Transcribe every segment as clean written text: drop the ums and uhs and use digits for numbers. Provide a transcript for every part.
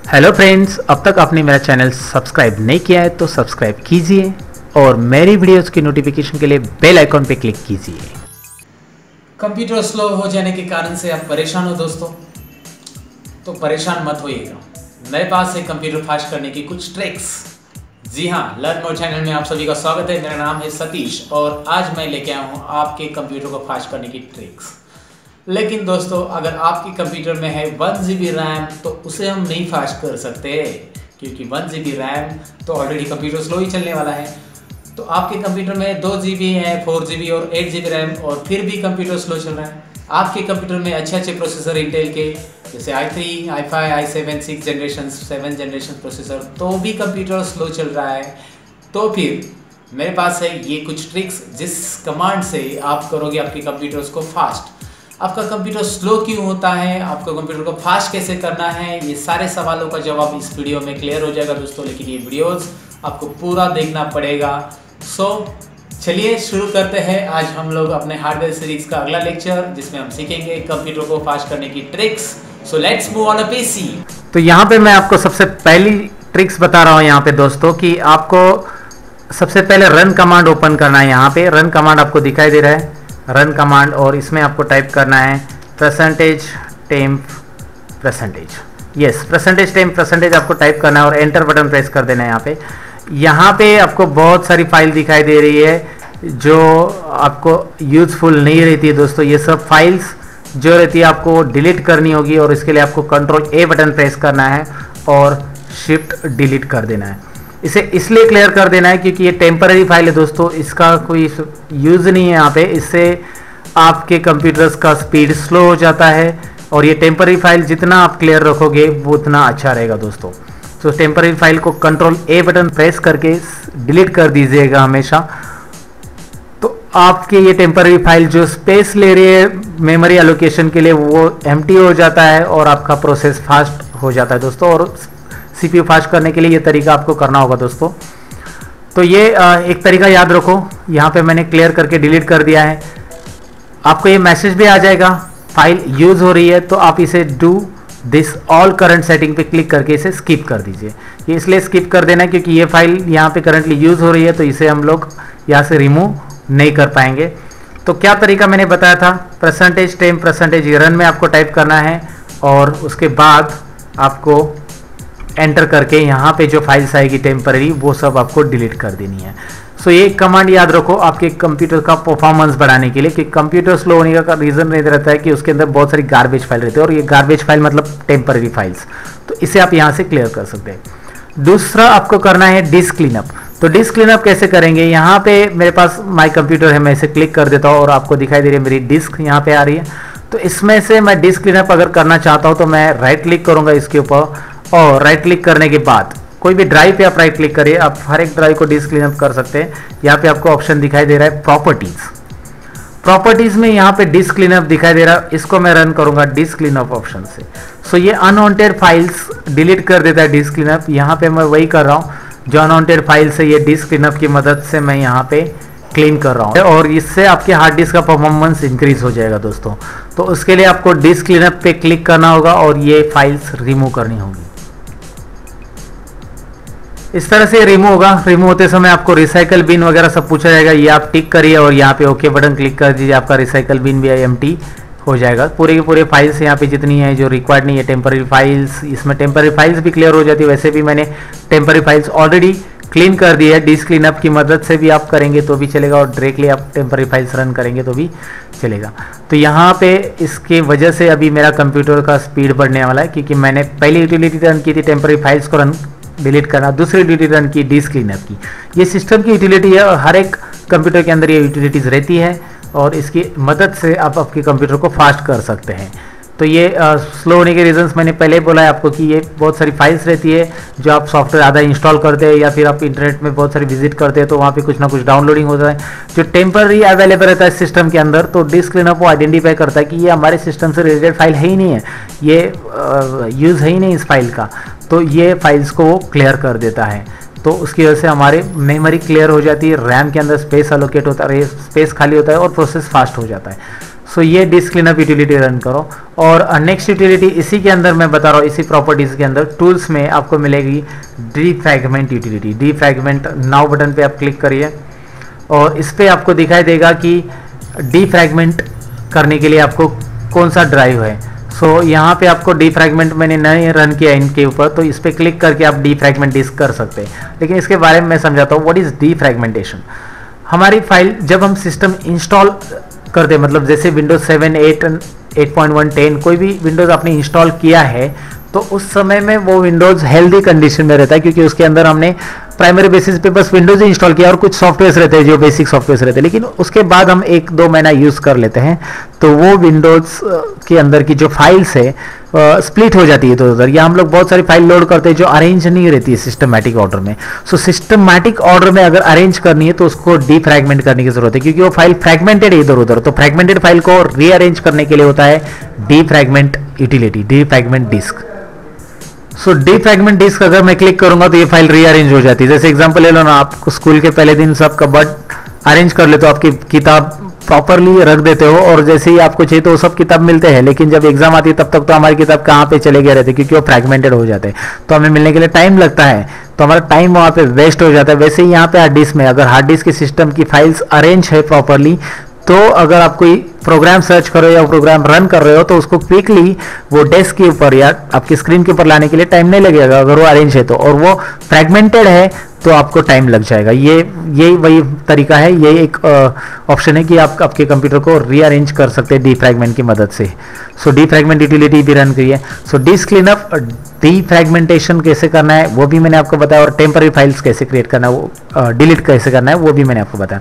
Hello friends, अब तक आपने मेरा चैनल सब्सक्राइब नहीं किया है तो सब्सक्राइब कीजिए और मेरी वीडियोस की नोटिफिकेशन के लिए बेल आइकॉन पे क्लिक कीजिए। कंप्यूटर स्लो हो जाने के कारण से आप परेशान हो दोस्तों, तो परेशान मत होइएगा। मेरे पास है कंप्यूटर फास्ट करने की कुछ ट्रिक्स। जी हाँ, लर्न मोर चैनल में आप सभी का स्वागत है। मेरा नाम है सतीश और आज मैं लेके आया हूँ आपके कंप्यूटर को फास्ट करने की ट्रिक्स। लेकिन दोस्तों, अगर आपके कंप्यूटर में है 1 GB रैम तो उसे हम नहीं फास्ट कर सकते, क्योंकि 1 GB रैम तो ऑलरेडी कंप्यूटर स्लो ही चलने वाला है। तो आपके कंप्यूटर में 2 GB है, 4 GB और 8 GB रैम और फिर भी कंप्यूटर स्लो चल रहा है। आपके कंप्यूटर में अच्छे प्रोसेसर इंटेल के जैसे i3, i5, i7, 6 generation, 7 generation processor, तो भी कंप्यूटर स्लो चल रहा है। तो फिर मेरे पास है ये कुछ ट्रिक्स जिस कमांड से आप करोगे आपके कंप्यूटर्स को फास्ट। आपका कंप्यूटर स्लो क्यों होता है, आपको कंप्यूटर को फास्ट कैसे करना है, ये सारे सवालों का जवाब इस वीडियो में क्लियर हो जाएगा दोस्तों। लेकिन ये वीडियोस आपको पूरा देखना पड़ेगा। चलिए शुरू करते हैं आज हम लोग अपने हार्डवेयर सीरीज का अगला लेक्चर, जिसमें हम सीखेंगे कंप्यूटर को फास्ट करने की tricks. So let's move on a PC. तो यहाँ पे मैं आपको सबसे पहली ट्रिक्स बता रहा हूँ यहाँ पे दोस्तों कि आपको सबसे पहले रन कमांड ओपन करना है। यहाँ पे रन कमांड आपको दिखाई दे रहा है, रन कमांड, और इसमें आपको टाइप करना है %temp %temp आपको टाइप करना है और एंटर बटन प्रेस कर देना है। यहाँ पे आपको बहुत सारी फाइल दिखाई दे रही है जो आपको यूजफुल नहीं रहती है दोस्तों। ये सब फाइल्स जो रहती है आपको डिलीट करनी होगी और इसके लिए आपको Ctrl+A बटन प्रेस करना है और शिफ्ट डिलीट कर देना है। इसे इसलिए क्लियर कर देना है क्योंकि ये टेम्पररी फाइल है दोस्तों, इसका कोई यूज़ नहीं है यहाँ पे। इससे आपके कंप्यूटर्स का स्पीड स्लो हो जाता है और ये टेम्पररी फाइल जितना आप क्लियर रखोगे वो उतना अच्छा रहेगा दोस्तों। तो टेम्पररी फाइल को Ctrl+A बटन प्रेस करके डिलीट कर दीजिएगा हमेशा। तो आपके ये टेम्पररी फाइल जो स्पेस ले रही है मेमोरी एलोकेशन के लिए वो एम्प्टी हो जाता है और आपका प्रोसेस फास्ट हो जाता है दोस्तों। और CPU फास्ट करने के लिए ये तरीका आपको करना होगा दोस्तों। तो ये एक तरीका याद रखो। यहाँ पे मैंने क्लियर करके डिलीट कर दिया है। आपको ये मैसेज भी आ जाएगा, फाइल यूज़ हो रही है, तो आप इसे do this all current setting पे क्लिक करके इसे स्किप कर दीजिए। ये इसलिए स्किप कर देना है क्योंकि ये फाइल यहाँ पे करंटली यूज़ हो रही है, तो इसे हम लोग यहाँ से रिमूव नहीं कर पाएंगे। तो क्या तरीका मैंने बताया था, %temp %run में आपको टाइप करना है और उसके बाद आपको एंटर करके यहाँ पे जो फाइल्स आएगी टेम्पररी वो सब आपको डिलीट कर देनी है। सो ये कमांड याद रखो आपके कंप्यूटर का परफॉर्मेंस बढ़ाने के लिए, कि कंप्यूटर स्लो होने का रीज़न नहीं रहता है कि उसके अंदर बहुत सारी गार्बेज फाइल रहती है और ये गार्बेज फाइल मतलब टेम्पररी फाइल्स। तो इसे आप यहाँ से क्लियर कर सकते हैं। दूसरा आपको करना है डिस्क क्लीनअप। तो डिस्क क्लीनअप कैसे करेंगे, यहाँ पे मेरे पास माई कंप्यूटर है, मैं इसे क्लिक कर देता हूँ और आपको दिखाई दे रही है मेरी डिस्क यहाँ पे आ रही है। तो इसमें से मैं डिस्क क्लीनअप अगर करना चाहता हूँ तो मैं राइट क्लिक करूँगा इसके ऊपर, और राइट क्लिक करने के बाद कोई भी ड्राइव पे आप राइट क्लिक करिए, आप हर एक ड्राइव को डिस्क क्लीनअप कर सकते हैं। यहाँ पे आपको ऑप्शन दिखाई दे रहा है प्रॉपर्टीज में यहाँ पे डिस्क क्लीनअप दिखाई दे रहा है, इसको मैं रन करूंगा डिस्क क्लीनअप ऑप्शन से। सो ये अनवांटेड फाइल्स डिलीट कर देता है डिस्क क्लीनअप। यहाँ पे मैं वही कर रहा हूँ, जो अनवांटेड फाइल्स है ये डिस्क क्लीनअप की मदद से मैं यहाँ पे क्लीन कर रहा हूँ और इससे आपके हार्ड डिस्क का परफॉर्मेंस इंक्रीज हो जाएगा दोस्तों। तो उसके लिए आपको डिस्क क्लीनअप पे क्लिक करना होगा और ये फाइल्स रिमूव करनी होगी। इस तरह से रिमूव होगा। रिमूव होते समय आपको रिसाइकल बिन वगैरह सब पूछा जाएगा, ये आप टिक करिए और यहाँ पे ओके बटन क्लिक कर दीजिए, आपका रिसाइकल बिन भी एम्प्टी हो जाएगा। पूरे के पूरे फाइल्स यहाँ पे जितनी है जो रिक्वायर्ड नहीं है टेम्पररी फाइल्स, इसमें टेम्पररी फाइल्स भी क्लियर हो जाती है। वैसे भी मैंने टेम्पररी फाइल्स ऑलरेडी क्लीन कर दी है, डिस्क क्लीनअप की मदद से भी आप करेंगे तो भी चलेगा और डायरेक्टली आप टेम्पररी फाइल्स रन करेंगे तो भी चलेगा। तो यहाँ पे इसके वजह से अभी मेरा कंप्यूटर का स्पीड बढ़ने वाला है, क्योंकि मैंने पहली यूटिलिटी रन की थी टेम्पररी फाइल्स को डिलीट करना, दूसरी यूटिलिटी रन की डिस्क क्लीनअप की। ये सिस्टम की यूटिलिटी है और हर एक कंप्यूटर के अंदर ये यूटिलिटीज़ रहती है और इसकी मदद से आप आपके कंप्यूटर को फास्ट कर सकते हैं। तो ये स्लो होने के रीजंस मैंने पहले बोला है आपको कि ये बहुत सारी फाइल्स रहती है जो आप सॉफ्टवेयर आधा इंस्टॉल करते हैं या फिर आप इंटरनेट में बहुत सारी विजिट करते हैं तो वहाँ पे कुछ ना कुछ डाउनलोडिंग होता है जो टेम्पररी अवेलेबल रहता है सिस्टम के अंदर। तो डिस्क क्लीनअप वो आइडेंटिफाई करता है कि ये हमारे सिस्टम से रिलेटेड फाइल है ही नहीं है, ये यूज़ है ही नहीं इस फाइल का, तो ये फाइल्स को वो क्लियर कर देता है। तो उसकी वजह से हमारे मेमोरी क्लियर हो जाती है, रैम के अंदर स्पेस एलोकेट होता है, स्पेस खाली होता है और प्रोसेस फास्ट हो जाता है। सो ये डिस्क क्लीनअप यूटिलिटी रन करो। और नेक्स्ट यूटिलिटी इसी के अंदर मैं बता रहा हूँ, इसी प्रॉपर्टीज़ के अंदर टूल्स में आपको मिलेगी defragment utility. Defragment now button पे आप क्लिक करिए और इस पर आपको दिखाई देगा कि डीफ्रैगमेंट करने के लिए आपको कौन सा ड्राइव है। सो यहाँ पे आपको डीफ्रैगमेंट मैंने नहीं रन किया इनके ऊपर, तो इस पर क्लिक करके आप डीफ्रैगमेंट डिस्क कर सकते हैं। लेकिन इसके बारे में मैं समझाता हूँ व्हाट इज़ डीफ्रैगमेंटेशन। हमारी फाइल जब हम सिस्टम इंस्टॉल करते हैं, मतलब जैसे विंडोज 7, 8, 8.1, 10 कोई भी विंडोज़ आपने इंस्टॉल किया है, तो उस समय में वो विंडोज़ हेल्दी कंडीशन में रहता है, क्योंकि उसके अंदर हमने प्राइमरी बेसिस पे बस विंडोज़ ही इंस्टॉल किया और कुछ सॉफ्टवेयर रहते हैं जो बेसिक सॉफ्टवेयर रहते हैं, लेकिन उसके बाद हम 1-2 महीना यूज़ कर लेते हैं तो वो विंडोज़ के अंदर की जो फाइल्स है स्प्लिट हो जाती है। तो उधर या हम लोग बहुत सारी फाइल लोड करते हैं जो अरेंज नहीं रहती है सिस्टमैटिक ऑर्डर में। सो सिस्टमैटिक ऑर्डर में अगर अरेंज करनी है तो उसको डीफ्रैगमेंट करने की जरूरत है, क्योंकि वो फाइल फ्रैगमेंटेड है इधर उधर। तो फ्रैगमेंटेड फाइल को रीअरेंज करने के लिए होता है डीफ्रैगमेंट यूटिलिटी, डीफ्रैगमेंट डिस्क। सो डीफ्रैगमेंट डिस्क अगर मैं क्लिक करूंगा तो ये फाइल रीअरेंज हो जाती है। जैसे एग्जांपल ले लो ना, आप स्कूल के पहले दिन सब कबर्ड अरेंज कर लेते हो, आपकी किताब प्रॉपरली रख देते हो और जैसे ही आपको चाहिए तो वो सब किताब मिलते हैं, लेकिन जब एग्जाम आती है तब तक तो हमारी किताब कहाँ पे चले गए रहते हैं, क्योंकि वो फ्रैगमेंटेड हो जाते हैं। तो हमें मिलने के लिए टाइम लगता है, तो हमारा टाइम वहाँ पे वेस्ट हो जाता है। वैसे ही यहाँ पे हार्ड डिस्क में अगर हार्ड डिस्क के सिस्टम की फाइल्स अरेंज है प्रॉपरली, तो अगर आप कोई प्रोग्राम सर्च कर रहे हो या प्रोग्राम रन कर रहे हो तो उसको क्विकली वो डेस्क के ऊपर या आपकी स्क्रीन के ऊपर लाने के लिए टाइम नहीं लगेगा अगर वो अरेंज है तो, और वो फ्रैगमेंटेड है तो आपको टाइम लग जाएगा। ये वही तरीका है, ये एक ऑप्शन है कि आप आपके कंप्यूटर को रीअरेंज कर सकते हैं डीफ्रैगमेंट की मदद से। सो डीफ्रैगमेंट यूटिलिटी भी रन करिए। सो डिस्क क्लीनअप, डीफ्रैगमेंटेशन कैसे करना है वो भी मैंने आपको बताया, और टेम्पररी फाइल्स कैसे क्रिएट करना है, वो डिलीट कैसे करना है वो भी मैंने आपको बताया।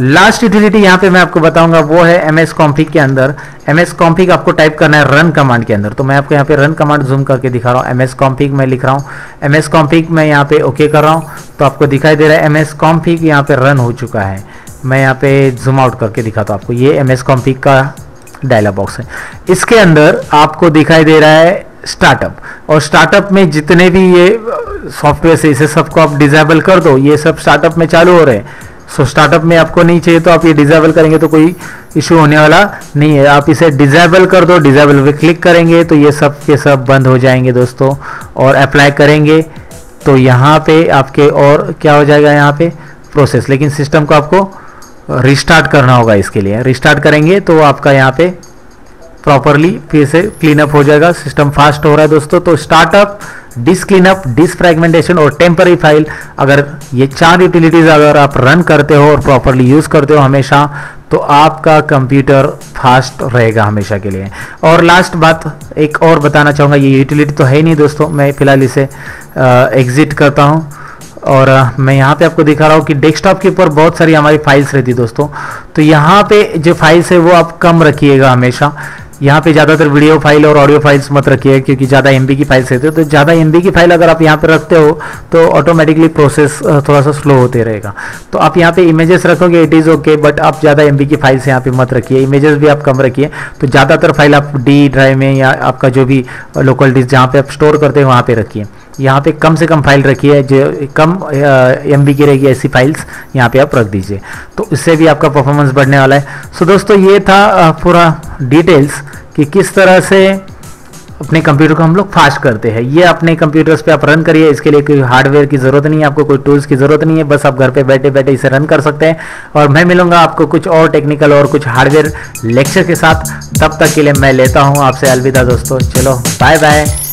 लास्ट यूटिलिटी यहाँ पे मैं आपको बताऊंगा वो है एमएस कॉन्फिग के अंदर। एमएस कॉन्फिग आपको टाइप करना है रन कमांड के अंदर। तो मैं आपको यहाँ पे रन कमांड जूम करके दिखा रहा हूँ। एमएस कॉन्फिग मैं लिख रहा हूँ, एमएस कॉन्फिग मैं यहाँ पे ओके कर रहा हूँ, तो आपको दिखाई दे रहा है एमएस कॉन्फिग यहाँ पे रन हो चुका है। मैं यहाँ पे जूम आउट करके दिखाता हूँ आपको, ये एमएस कॉन्फिग का डायलॉग बॉक्स है। इसके अंदर आपको दिखाई दे रहा है स्टार्टअप, और स्टार्टअप में जितने भी ये सॉफ्टवेयर है इसे सबको आप डिसेबल कर दो, ये सब स्टार्टअप में चालू हो रहे हैं। सो स्टार्टअप में आपको नहीं चाहिए तो आप ये डिसेबल करेंगे तो कोई इशू होने वाला नहीं है। आप इसे डिसेबल कर दो, डिसेबल पे क्लिक करेंगे तो ये सब के सब बंद हो जाएंगे दोस्तों, और अप्लाई करेंगे तो यहाँ पे आपके और क्या हो जाएगा यहाँ पे प्रोसेस। लेकिन सिस्टम को आपको रिस्टार्ट करना होगा, इसके लिए रिस्टार्ट करेंगे तो आपका यहाँ पे प्रॉपरली फिर से क्लीनअप हो जाएगा। सिस्टम फास्ट हो रहा है दोस्तों। तो startup, disk cleanup, disk fragmentation और टेम्पररी फाइल, अगर ये 4 यूटिलिटीज अगर आप रन करते हो और प्रॉपरली यूज करते हो हमेशा, तो आपका कंप्यूटर फास्ट रहेगा हमेशा के लिए। और लास्ट बात एक और बताना चाहूँगा, ये यूटिलिटी तो है ही नहीं दोस्तों, मैं फिलहाल इसे एग्जिट करता हूँ और मैं यहाँ पे आपको दिखा रहा हूँ कि डेस्कटॉप के ऊपर बहुत सारी हमारी फाइल्स रहती है दोस्तों। तो यहाँ पे जो फाइल्स है वो आप कम रखिएगा हमेशा। यहाँ पे ज़्यादातर वीडियो फाइल और ऑडियो फाइल्स मत रखिए, क्योंकि ज़्यादा एमबी की फाइल्स रहती है। तो ज़्यादा एमबी की फाइल अगर आप यहाँ पे रखते हो तो ऑटोमेटिकली प्रोसेस थोड़ा सा स्लो होते रहेगा। तो आप यहाँ पे इमेजेस रखोगे इट इज़ ओके, बट आप ज़्यादा एमबी की फाइल्स यहाँ पे मत रखिए, इमेजेस भी आप कम रखिए। तो ज़्यादातर फाइल आप डी ड्राइव में या आपका जो भी लोकल डिस्क जहाँ पे आप स्टोर करते हैं वहाँ पे रखिए। यहाँ पे कम से कम फाइल रखिए, जो कम एमबी की रहेगी ऐसी फाइल्स यहाँ पे आप रख दीजिए, तो इससे भी आपका परफॉर्मेंस बढ़ने वाला है। सो दोस्तों ये था पूरा डिटेल्स कि किस तरह से अपने कंप्यूटर को हम लोग फास्ट करते हैं। ये अपने कंप्यूटर्स पे आप रन करिए, इसके लिए कोई हार्डवेयर की ज़रूरत नहीं है, आपको कोई टूल्स की ज़रूरत नहीं है, बस आप घर पे बैठे बैठे इसे रन कर सकते हैं। और मैं मिलूंगा आपको कुछ और टेक्निकल और कुछ हार्डवेयर लेक्चर के साथ, तब तक के लिए मैं लेता हूँ आपसे अलविदा दोस्तों। चलो बाय बाय।